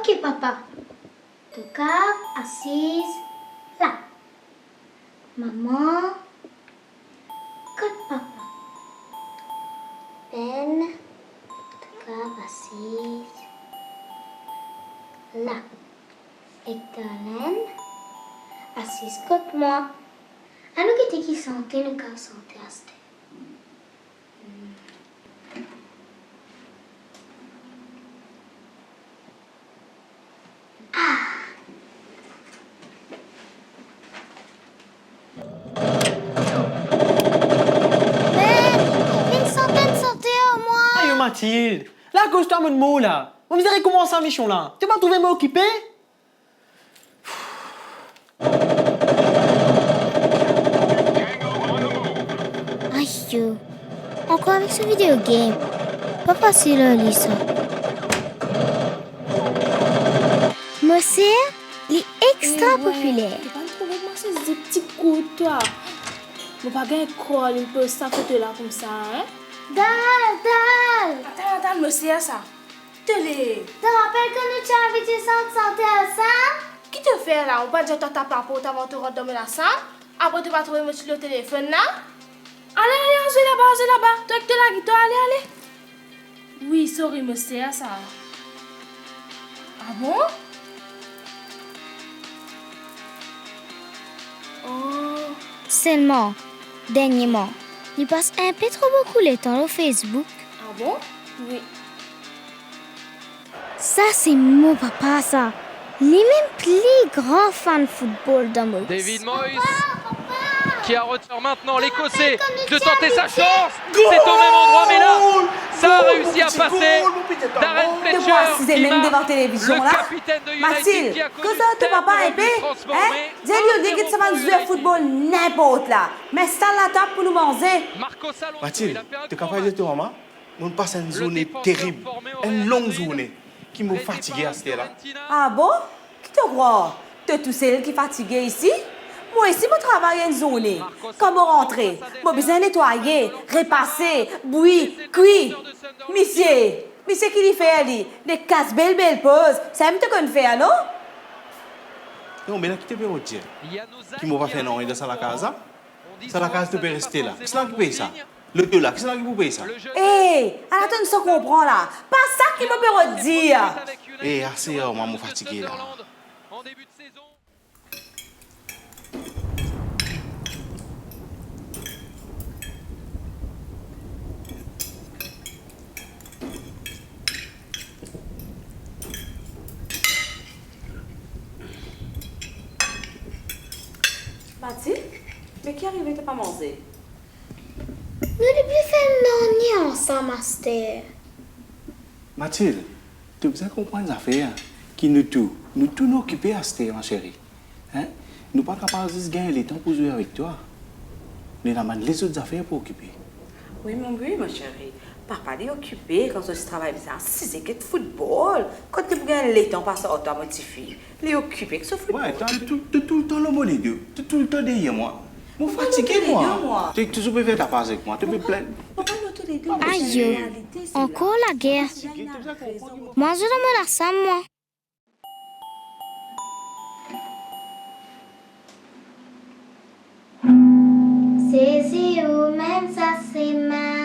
Ok, papa. Tu cave assise là. Maman, écoute papa. Ben, tu cave assise là. Et Darlene, assise contre moi. À nous qui santé, nous cave santé à cette. Aïe Mathilde, là accose-toi mon mot là. On me dirait comment ça mission là. Tu m'as trouvé m'occuper? Aïe, encore avec ce vidéo game. Pas facile à lire ça. Monsieur, il est extra populaire. Tu vas trouver moi ces petits coups toi. Mon pas gagner école, une peu ça fait là comme ça hein. Dal. Attends, monsieur ça. Télé. Tu te rappelles que nous t'avons invité sans santé à ça? Qui te fait là? On va dire ta papa avant de rentrer dans la salle. Après tu vas trouver monsieur le téléphone là. Allez, on se là-bas. Toi qui te la guitare, allez. Oui, sorry monsieur ça. Ah bon? Oh. Seulement, dernièrement, il passe un peu trop beaucoup de temps au Facebook. Ah bon? Oui. Ça, c'est mon papa, ça. Il est même plus grand fan de football dans mon David Moyes qui a retenu maintenant l'Écossais de tenter sa chance. C'est au même endroit, mais là, ça a réussi à passer. Darren Fletcher, qui marque, le capitaine de United, qui a connu tellement de buts transformés. Dis-lui que ça va jouer au football n'importe là. Mais ça la table pour nous manger. Marcos Alonso, Mathilde, tu es capable de dire, maman, on passe une journée terrible, une longue journée, qui m'a fatigué à ce là. Ah bon? Qui te croit? Tu es tout seul qui est fatigué ici? Moi ici, je travaille une journée. Quand je rentre, je besoin de nettoyer, repasser, bouillir, cuire. Monsieur qui lui fait aller, des casse belle pause. Ça me te qu'on fait, non? Non, mais là, qui te peut dire? Qui m'a pas fait non, il est dans la casa? Ça la casa, tu peux rester là. Qui c'est qui paye ça? Le deux là, qui c'est qui peut payer ça? Hé, attends, ça comprend là. Pas ça qui me peut dire. Eh, assez, maman, fatigué là. En début de saison. Mathilde, mais qui arrive, tu pas manger? Nous ne plus faire non ensemble, master. Mathilde, tu peux comprendre les affaires qui nous nous occuper à ce ma chérie. Hein? Nous ne sommes pas capables de gagner le temps pour jouer avec toi. Nous avons les autres affaires pour occuper. Oui, mon chéri. Papa est occupé quand je travaille bien. Si c'est que de football, quand tu gagnes le temps passe automatique, il est occupé que ce football. Ouais, tu tout le temps le mot les deux. Tu tout le temps derrière moi. Je suis fatigué, moi. Tu toujours peux faire ta part avec moi. Tu peux plaindre. Aïe, encore la guerre. Moi, je me la sens, moi. C'est si ou même ça, c'est mal.